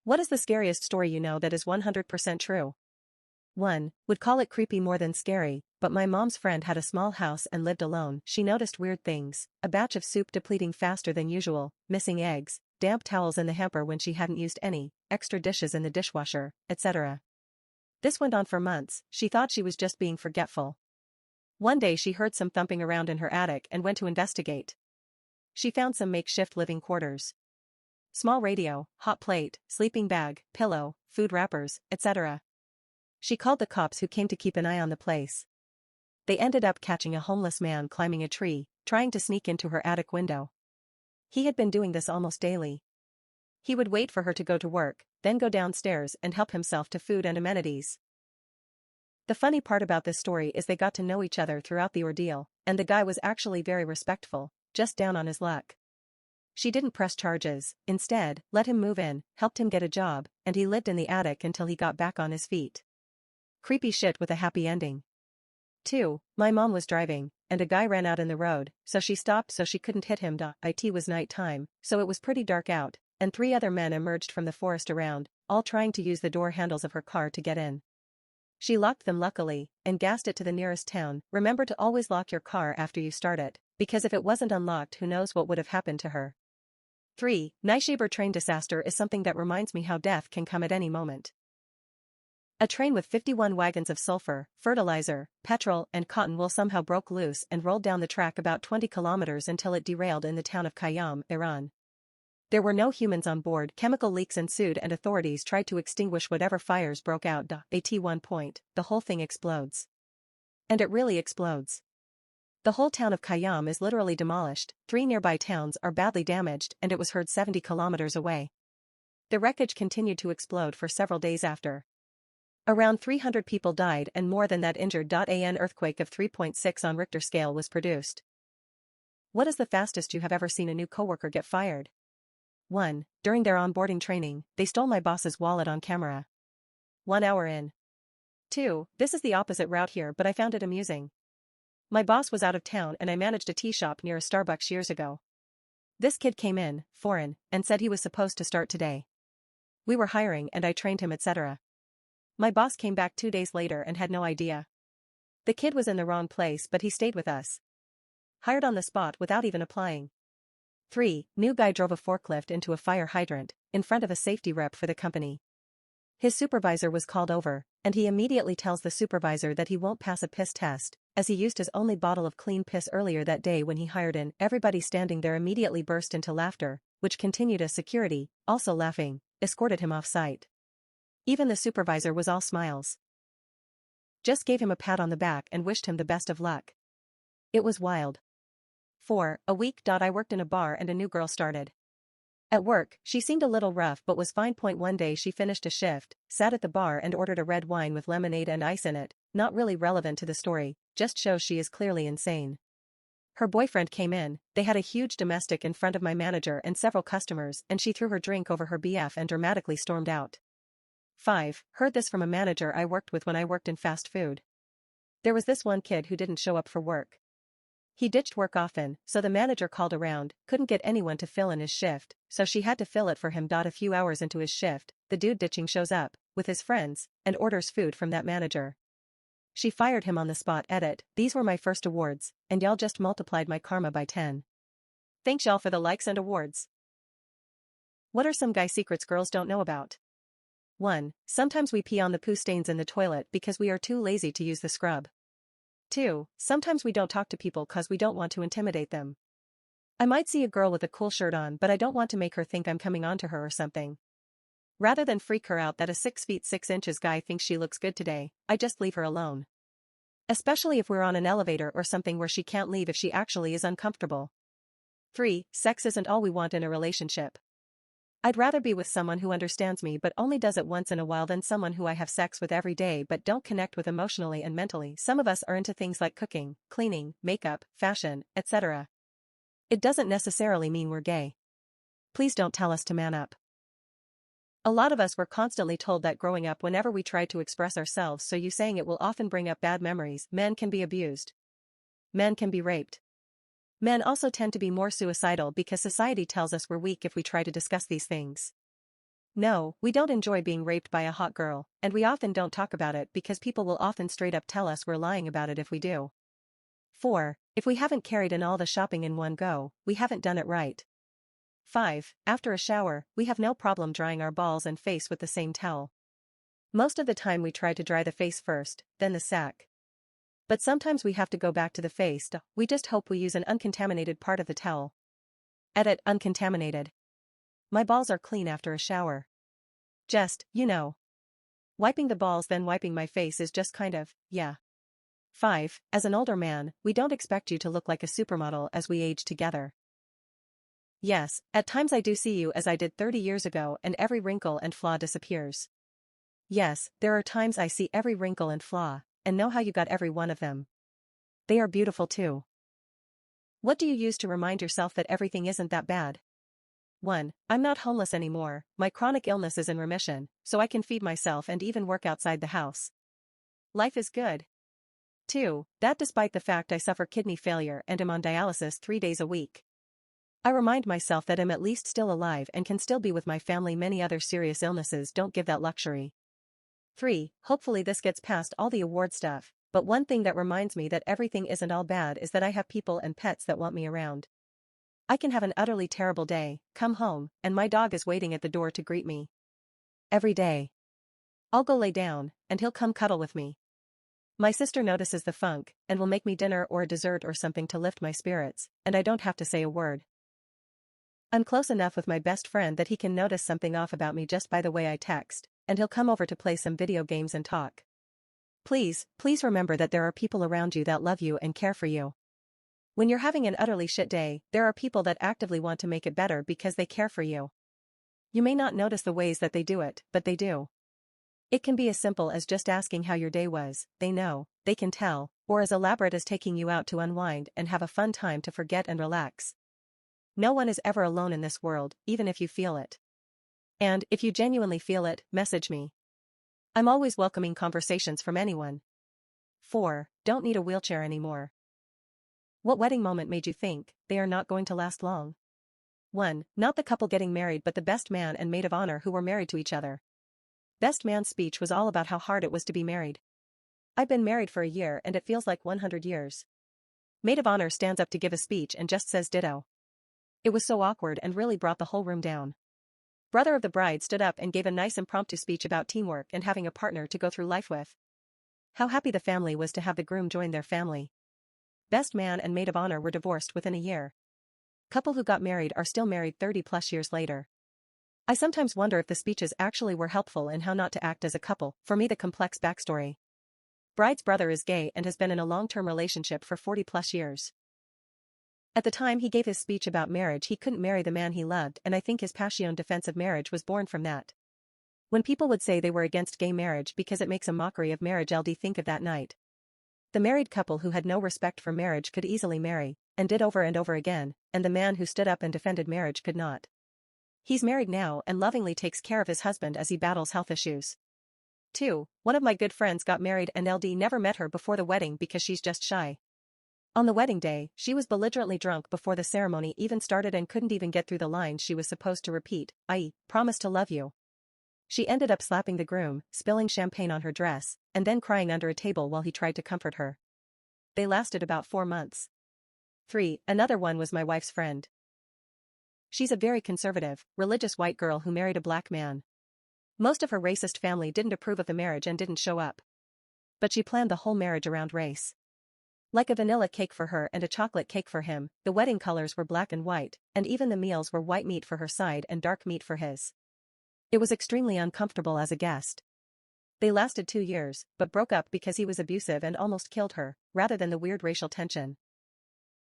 What is the scariest story you know that is 100% true? 1. Would call it creepy more than scary, but my mom's friend had a small house and lived alone. She noticed weird things, a batch of soup depleting faster than usual, missing eggs, damp towels in the hamper when she hadn't used any, extra dishes in the dishwasher, etc. This went on for months. She thought she was just being forgetful. One day she heard some thumping around in her attic and went to investigate. She found some makeshift living quarters. Small radio, hot plate, sleeping bag, pillow, food wrappers, etc. She called the cops who came to keep an eye on the place. They ended up catching a homeless man climbing a tree, trying to sneak into her attic window. He had been doing this almost daily. He would wait for her to go to work, then go downstairs and help himself to food and amenities. The funny part about this story is they got to know each other throughout the ordeal, and the guy was actually very respectful, just down on his luck. She didn't press charges, instead, let him move in, helped him get a job, and he lived in the attic until he got back on his feet. Creepy shit with a happy ending. 2. My mom was driving, and a guy ran out in the road, so she stopped so she couldn't hit him. It was night time, so it was pretty dark out, and 3 other men emerged from the forest around, all trying to use the door handles of her car to get in. She locked them luckily, and gassed it to the nearest town. Remember to always lock your car after you start it, because if it wasn't unlocked who knows what would have happened to her. 3. Nyshaber train disaster is something that reminds me how death can come at any moment. A train with 51 wagons of sulfur, fertilizer, petrol, and cotton wool somehow broke loose and rolled down the track about 20 kilometers until it derailed in the town of Khayyam, Iran. There were no humans on board. Chemical leaks ensued and authorities tried to extinguish whatever fires broke out. At one point, the whole thing explodes. And it really explodes. The whole town of Khayyam is literally demolished, 3 nearby towns are badly damaged, and it was heard 70 kilometers away. The wreckage continued to explode for several days after. Around 300 people died and more than that injured. An earthquake of 3.6 on Richter scale was produced. What is the fastest you have ever seen a new coworker get fired? 1. During their onboarding training, they stole my boss's wallet on camera. 1 hour in. 2. This is the opposite route here, but I found it amusing. My boss was out of town and I managed a tea shop near a Starbucks years ago. This kid came in, foreign, and said he was supposed to start today. We were hiring and I trained him, etc. My boss came back 2 days later and had no idea. The kid was in the wrong place, but he stayed with us. Hired on the spot without even applying. 3. New guy drove a forklift into a fire hydrant, in front of a safety rep for the company. His supervisor was called over, and he immediately tells the supervisor that he won't pass a piss test, as he used his only bottle of clean piss earlier that day when he hired in. Everybody standing there immediately burst into laughter, which continued as security, also laughing, escorted him off site. Even the supervisor was all smiles. Just gave him a pat on the back and wished him the best of luck. It was wild. 4. A week. I worked in a bar and a new girl started. At work, she seemed a little rough but was fine. One day she finished a shift, sat at the bar and ordered a red wine with lemonade and ice in it, not really relevant to the story, just shows she is clearly insane. Her boyfriend came in, they had a huge domestic in front of my manager and several customers, and she threw her drink over her BF and dramatically stormed out. 5. Heard this from a manager I worked with when I worked in fast food. There was this one kid who didn't show up for work. He ditched work often, so the manager called around, couldn't get anyone to fill in his shift, so she had to fill it for him. A few hours into his shift, the dude ditching shows up, with his friends, and orders food from that manager. She fired him on the spot. These were my first awards, and y'all just multiplied my karma by 10. Thanks y'all for the likes and awards. What are some guy secrets girls don't know about? 1. Sometimes we pee on the poo stains in the toilet because we are too lazy to use the scrub. 2. Sometimes we don't talk to people cause we don't want to intimidate them. I might see a girl with a cool shirt on, but I don't want to make her think I'm coming on to her or something. Rather than freak her out that a 6 feet 6 inches guy thinks she looks good today, I just leave her alone. Especially if we're on an elevator or something where she can't leave if she actually is uncomfortable. 3. Sex isn't all we want in a relationship. I'd rather be with someone who understands me but only does it once in a while than someone who I have sex with every day but don't connect with emotionally and mentally. Some of us are into things like cooking, cleaning, makeup, fashion, etc. It doesn't necessarily mean we're gay. Please don't tell us to man up. A lot of us were constantly told that growing up whenever we tried to express ourselves, so you saying it will often bring up bad memories. Men can be abused. Men can be raped. Men also tend to be more suicidal because society tells us we're weak if we try to discuss these things. No, we don't enjoy being raped by a hot girl, and we often don't talk about it because people will often straight up tell us we're lying about it if we do. 4. If we haven't carried in all the shopping in one go, we haven't done it right. 5. After a shower, we have no problem drying our balls and face with the same towel. Most of the time we try to dry the face first, then the sack. But sometimes we have to go back to the face. We just hope we use an uncontaminated part of the towel. Edit uncontaminated. My balls are clean after a shower. Just, wiping the balls then wiping my face is just kind of, yeah. 5. As an older man, we don't expect you to look like a supermodel as we age together. Yes, at times I do see you as I did 30 years ago and every wrinkle and flaw disappears. Yes, there are times I see every wrinkle and flaw, and know how you got every one of them. They are beautiful too. What do you use to remind yourself that everything isn't that bad? 1. I'm not homeless anymore, my chronic illness is in remission, so I can feed myself and even work outside the house. Life is good. 2. That despite the fact I suffer kidney failure and am on dialysis 3 days a week. I remind myself that I'm at least still alive and can still be with my family. Many other serious illnesses don't give that luxury. 3. Hopefully this gets past all the award stuff, but one thing that reminds me that everything isn't all bad is that I have people and pets that want me around. I can have an utterly terrible day, come home, and my dog is waiting at the door to greet me. Every day. I'll go lay down, and he'll come cuddle with me. My sister notices the funk, and will make me dinner or a dessert or something to lift my spirits, and I don't have to say a word. I'm close enough with my best friend that he can notice something off about me just by the way I text, and he'll come over to play some video games and talk. Please remember that there are people around you that love you and care for you. When you're having an utterly shit day, there are people that actively want to make it better because they care for you. You may not notice the ways that they do it, but they do. It can be as simple as just asking how your day was, they know, they can tell, or as elaborate as taking you out to unwind and have a fun time to forget and relax. No one is ever alone in this world, even if you feel it. And, if you genuinely feel it, message me. I'm always welcoming conversations from anyone. 4. Don't need a wheelchair anymore. What wedding moment made you think they are not going to last long? 1. Not the couple getting married but the best man and maid of honor who were married to each other. Best man's speech was all about how hard it was to be married. I've been married for a year and it feels like 100 years. Maid of honor stands up to give a speech and just says ditto. It was so awkward and really brought the whole room down. Brother of the bride stood up and gave a nice impromptu speech about teamwork and having a partner to go through life with. How happy the family was to have the groom join their family. Best man and maid of honor were divorced within a year. Couple who got married are still married 30 plus years later. I sometimes wonder if the speeches actually were helpful in how not to act as a couple. For me, the complex backstory. Bride's brother is gay and has been in a long-term relationship for 40 plus years. At the time he gave his speech about marriage, he couldn't marry the man he loved, and I think his passion defense of marriage was born from that. When people would say they were against gay marriage because it makes a mockery of marriage, LD think of that night. The married couple who had no respect for marriage could easily marry, and did over and over again, and the man who stood up and defended marriage could not. He's married now and lovingly takes care of his husband as he battles health issues. 2. One of my good friends got married and LD never met her before the wedding because she's just shy. On the wedding day, she was belligerently drunk before the ceremony even started and couldn't even get through the lines she was supposed to repeat, i.e., promise to love you. She ended up slapping the groom, spilling champagne on her dress, and then crying under a table while he tried to comfort her. They lasted about 4 months. 3. Another one was my wife's friend. She's a very conservative, religious white girl who married a black man. Most of her racist family didn't approve of the marriage and didn't show up. But she planned the whole marriage around race. Like a vanilla cake for her and a chocolate cake for him, the wedding colors were black and white, and even the meals were white meat for her side and dark meat for his. It was extremely uncomfortable as a guest. They lasted 2 years, but broke up because he was abusive and almost killed her, rather than the weird racial tension.